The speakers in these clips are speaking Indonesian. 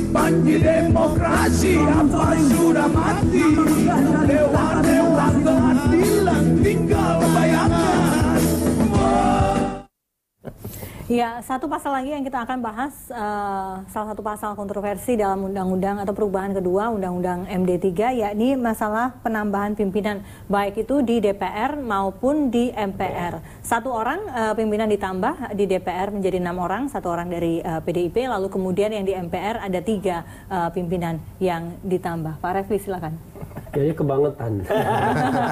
Panji demokrasi apa sudah mati? Dewa-dewa keadilan tinggal bayangkan. Ya, satu pasal lagi yang kita akan bahas, salah satu pasal kontroversi dalam undang-undang atau perubahan kedua Undang-Undang MD3, yakni masalah penambahan pimpinan, baik itu di DPR maupun di MPR. Satu orang pimpinan ditambah di DPR menjadi 6 orang, satu orang dari PDIP, lalu kemudian yang di MPR ada 3 pimpinan yang ditambah. Pak Refli, silakan. Kayaknya kebangetan.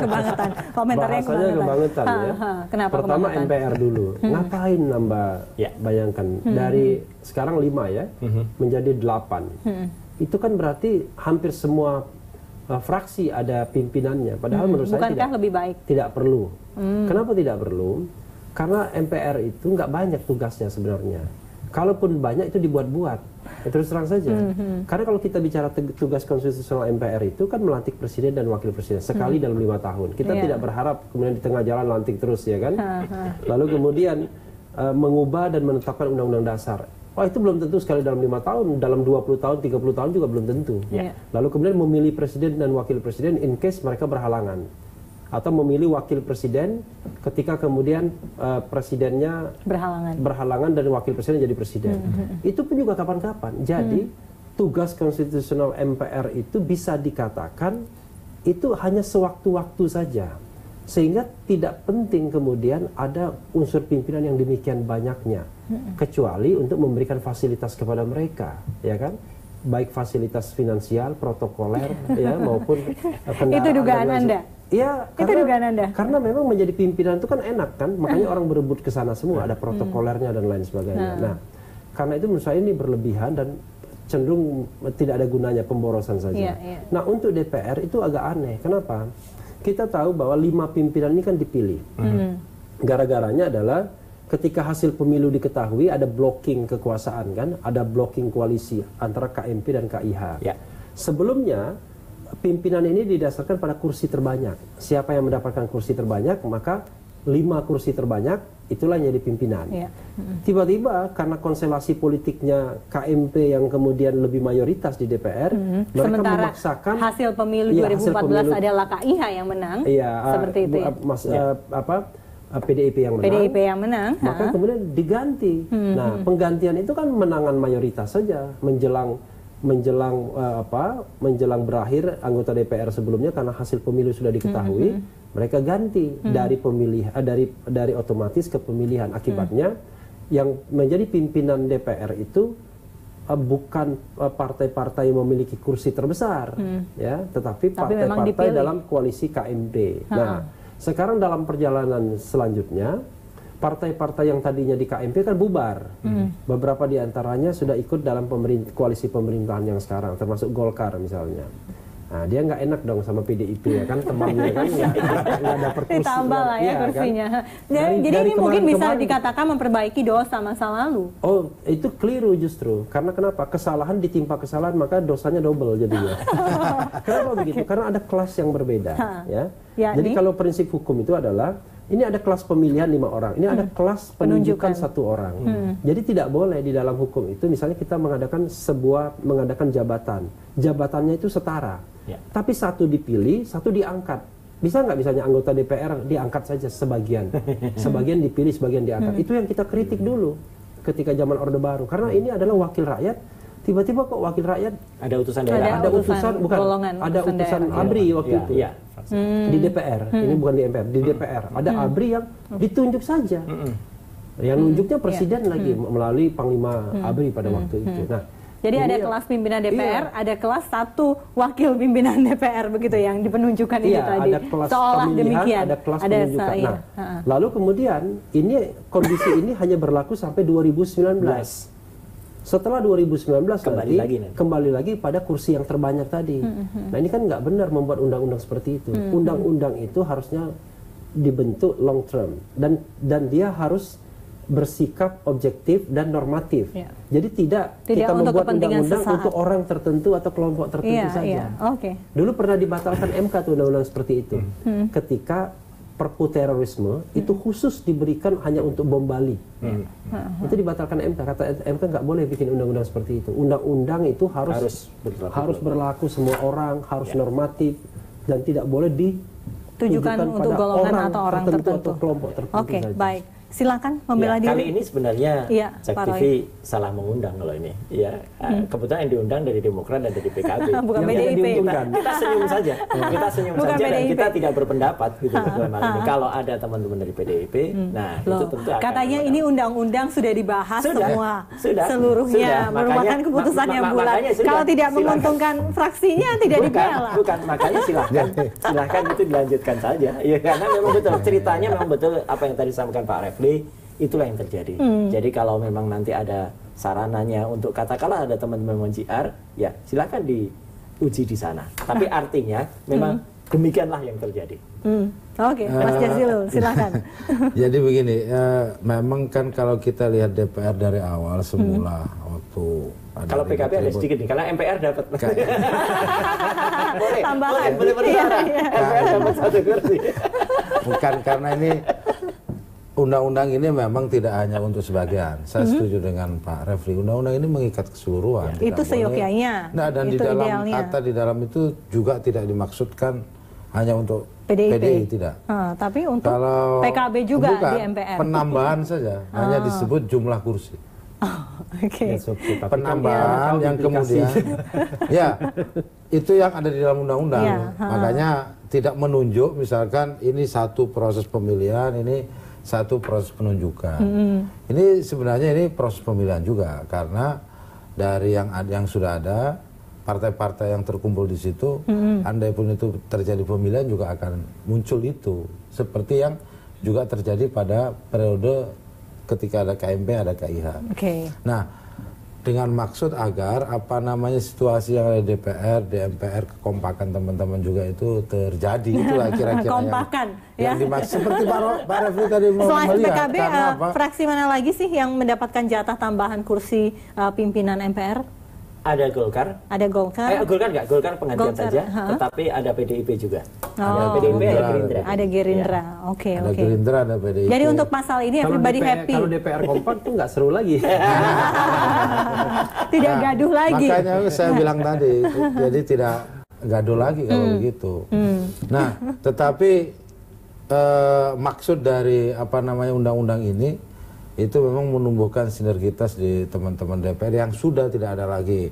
Kebangetan. Komentarnya bahasanya kebangetan ya. Kenapa Pertama kebangetan? MPR dulu. Ngapain nambah? Ya. Bayangkan dari sekarang 5 ya menjadi 8. Itu kan berarti hampir semua fraksi ada pimpinannya. Padahal menurut saya bukankah lebih baik? Tidak perlu. Kenapa tidak perlu? Karena MPR itu nggak banyak tugasnya sebenarnya. Kalaupun banyak itu dibuat-buat. Terus terang saja. Karena kalau kita bicara tugas konstitusional MPR itu kan melantik presiden dan wakil presiden sekali dalam 5 tahun. Kita tidak berharap kemudian di tengah jalan lantik terus ya kan. Lalu kemudian mengubah dan menetapkan undang-undang dasar. Oh itu belum tentu sekali dalam 5 tahun, dalam 20 tahun, 30 tahun juga belum tentu. Lalu kemudian memilih presiden dan wakil presiden in case mereka berhalangan. Atau memilih wakil presiden ketika kemudian presidennya berhalangan dan wakil presiden jadi presiden. Itu pun juga kapan-kapan. Jadi tugas konstitusional MPR itu bisa dikatakan itu hanya sewaktu-waktu saja. Sehingga tidak penting kemudian ada unsur pimpinan yang demikian banyaknya. Kecuali untuk memberikan fasilitas kepada mereka, ya kan? Baik fasilitas finansial, protokoler, ya maupun kendaraan. Itu dugaan Anda? Ya, karena memang menjadi pimpinan itu kan enak kan, makanya orang berebut ke sana semua, ada protokolernya dan lain sebagainya. Nah, karena itu menurut saya ini berlebihan dan cenderung tidak ada gunanya, pemborosan saja. Nah, untuk DPR itu agak aneh. Kenapa? Kita tahu bahwa 5 pimpinan ini kan dipilih. Gara-garanya adalah ketika hasil pemilu diketahui ada blocking kekuasaan kan, ada blocking koalisi antara KMP dan KIH. Sebelumnya pimpinan ini didasarkan pada kursi terbanyak. Siapa yang mendapatkan kursi terbanyak, maka 5 kursi terbanyak itulah yang jadi pimpinan. Tiba-tiba karena konstelasi politiknya KMP yang kemudian lebih mayoritas di DPR, mereka sementara memaksakan hasil pemilu 2014 adalah KIH yang menang. Seperti itu. PDIP yang menang. PDIP yang menang. Maka kemudian diganti. Nah, penggantian itu kan menangan mayoritas saja menjelang berakhir anggota DPR sebelumnya karena hasil pemilu sudah diketahui, mereka ganti dari pemilihan dari otomatis ke pemilihan. Akibatnya yang menjadi pimpinan DPR itu bukan partai-partai yang memiliki kursi terbesar, ya, tetapi partai-partai dalam koalisi KMP. Nah, sekarang dalam perjalanan selanjutnya partai-partai yang tadinya di KMP kan bubar. Beberapa di antaranya sudah ikut dalam koalisi pemerintahan yang sekarang, termasuk Golkar misalnya. Nah, dia nggak enak dong sama PDIP ya kan, temannya kan nggak ada perkursi. Ditambah lah ya kursinya. Kan? Jadi ini mungkin bisa dikatakan memperbaiki dosa masa lalu. Oh, itu keliru justru. Karena kenapa? Kesalahan ditimpa kesalahan, maka dosanya double jadinya. Kenapa begitu? Karena ada kelas yang berbeda. Ya. Jadi kalau prinsip hukum itu adalah ini ada kelas pemilihan 5 orang, ini ada kelas penunjukan 1 orang. Jadi tidak boleh di dalam hukum itu misalnya kita mengadakan jabatan. Jabatannya itu setara. Tapi 1 dipilih, 1 diangkat. Bisa nggak misalnya anggota DPR diangkat saja sebagian. Sebagian dipilih, sebagian diangkat. Itu yang kita kritik dulu ketika zaman Orde Baru. Karena ini adalah wakil rakyat. Tiba-tiba kok wakil rakyat ada utusan daerah, ada utusan ABRI waktu itu di DPR. Ini bukan di MPR, di DPR ada ABRI yang ditunjuk saja. Yang nunjuknya presiden lagi melalui Panglima ABRI pada waktu itu. Nah, jadi ada kelas pimpinan DPR, ada kelas 1 wakil pimpinan DPR begitu yang dipenunjukkan itu tadi. Ada kelas seolah pemilihan, demikian. Ada kelas penunjukan. Nah, lalu kemudian kondisi ini hanya berlaku sampai 2019. Setelah 2019 kembali lagi pada kursi yang terbanyak tadi. Nah, ini kan nggak benar membuat undang-undang seperti itu. Undang-undang itu harusnya dibentuk long term dan dia harus bersikap objektif dan normatif. Jadi tidak kita membuat undang-undang untuk orang tertentu atau kelompok tertentu saja. Dulu pernah dibatalkan MK tuh undang-undang seperti itu. Ketika Perpu terorisme itu khusus diberikan hanya untuk bom Bali. Itu dibatalkan MK. Kata MK nggak boleh bikin undang-undang seperti itu. Undang-undang itu harus berlaku semua orang, harus normatif dan tidak boleh ditujukan untuk golongan atau orang tertentu atau kelompok tertentu. Oke, saja. baik. Silakan membela diri. Kali ini sebenarnya Pak Cek Roy. TV salah mengundang kalau ini. Ya, kebetulan yang diundang dari Demokrat dan dari PKB. Bukan Yang PDIP. kita senyum saja. Kita senyum Bukan saja dan PDIP. kita tidak berpendapat gitu dalam hal ini. Kalau ada teman-teman dari PDIP, nah Loh, itu tentu akan katanya ini undang-undang sudah dibahas semua sudah. seluruhnya merupakan Makanya- keputusan yang bulat. makanya sudah. Kalau tidak Silakan. menguntungkan fraksinya tidak dibela. Bukan, makanya silahkan itu dilanjutkan saja. Ya karena memang betul ceritanya memang betul apa yang tadi disampaikan Pak Refli, itulah yang terjadi. Jadi kalau memang nanti ada sarananya untuk katakanlah ada teman-teman JR, ya silakan diuji di sana. Tapi artinya memang demikianlah yang terjadi. Oke, Mas Jazilul, silakan. Jadi begini, memang kan kalau kita lihat DPR dari awal semula waktu ada Kalau PKB ada ribut-ribut. sedikit nih, karena MPR dapat. Tambahan. boleh bersuara. MPR dapat 1 kursi. Bukan karena ini undang-undang ini memang tidak hanya untuk sebagian. Saya setuju dengan Pak Refli. Undang-undang ini mengikat keseluruhan. Itu seyogyanya. Nah, dan di Itu dalam idealnya. kata di dalam itu juga tidak dimaksudkan hanya untuk PDIP. PDI tidak. Tapi untuk Kalau PKB juga bukan, di MPR. penambahan saja, hanya disebut jumlah kursi. Oke. Penambahan yang kemudian ya itu yang ada di dalam undang-undang. Ya, Makanya tidak menunjuk misalkan ini satu proses pemilihan, ini satu proses penunjukan. Ini sebenarnya ini proses pemilihan juga karena dari yang sudah ada partai-partai yang terkumpul di situ, andai pun itu terjadi pemilihan juga akan muncul itu seperti yang juga terjadi pada periode ketika ada KMP ada KIH. Oke. Nah, dengan maksud agar apa namanya situasi yang ada di DPR, di MPR, kekompakan teman-teman juga itu terjadi, itulah kira-kira Kompakan, yang ya. dimaksud seperti Pak Refli tadi Selain melihat PKB, karena apa? fraksi mana lagi sih yang mendapatkan jatah tambahan kursi pimpinan MPR? Ada Golkar. Ada Golkar. Golkar nggak? Golkar penggantian Golkar, saja, ha? tetapi ada PDIP juga. Oh. Ada PDIP, ada Gerindra. Ada Gerindra. Oke, Ada oke. Gerindra, ada PDIP. Jadi untuk pasal ini everybody happy. Kalau DPR kompak tuh nggak seru lagi. Tidak gaduh lagi. Makanya saya bilang tadi, jadi tidak gaduh lagi kalau begitu. Nah, tetapi maksud dari apa namanya undang-undang ini itu memang menumbuhkan sinergitas di teman-teman DPR yang sudah tidak ada lagi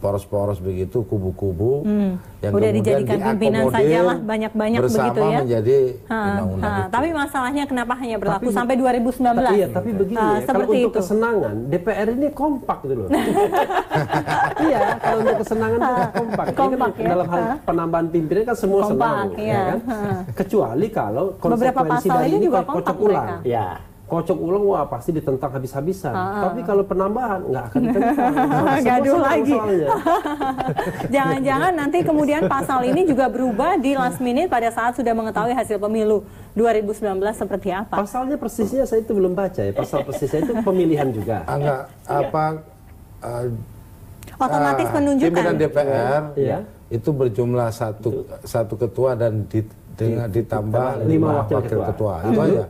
poros-poros begitu, kubu-kubu yang Udah kemudian dijadikan pimpinan diakomodir sajalah banyak-banyak bersama begitu ya. menjadi undang-undang itu. Tapi masalahnya kenapa hanya berlaku Tapi- sampai 2019? Iya, tapi begini ya, kalau seperti untuk itu. kesenangan, DPR ini kompak gitu loh. Iya, kalau untuk kesenangan itu kompak. Ini Kompak, kan ya. dalam hal penambahan pimpinan kan semua Kompak, senang, iya. ya kan? Kecuali kalau Beberapa konsekuensi pasal dari ini ini juga kayak kocok kompak ulang. mereka. Ya. Kocok ulang, wah pasti ditentang habis-habisan. Tapi kalau penambahan, nggak akan ditentang. Gaduh Semua senang lagi. soalnya. Jangan-jangan nanti kemudian pasal ini juga berubah di last minute pada saat sudah mengetahui hasil pemilu 2019 seperti apa. Pasalnya persisnya saya itu belum baca ya. Pasal persisnya itu pemilihan juga. Enggak apa Otomatis penunjukan. pimpinan DPR Iya. itu berjumlah satu ketua dan ditambah 5 wakil ketua. Itu aja.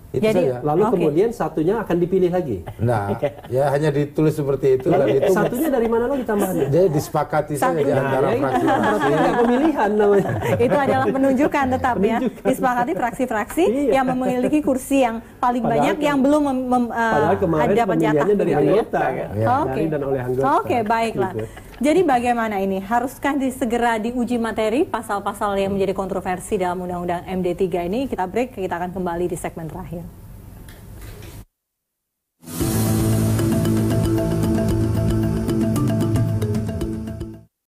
Itu Jadi- saja. Lalu Oke. kemudian satunya akan dipilih lagi. Nah, ya hanya ditulis seperti itu dan Lalu itu satunya dari mana lagi tambahannya? jadi disepakati saja di Satunya. antara Ya, itu fraksi-fraksi. tidak pemilihan namanya. Itu adalah penunjukan tetap ya. Disepakati fraksi-fraksi Iya. yang memiliki kursi yang paling Padahal banyak yang belum Padahal kemarin dapat jatah pemilihannya dari begitu ya. anggota. Ya. Oke. Dari dan oleh anggota. Oke, baiklah. Gitu. Jadi bagaimana ini? Haruskah segera diuji materi pasal-pasal yang menjadi kontroversi dalam Undang-Undang MD3 ini? Kita break, kita akan kembali di segmen terakhir.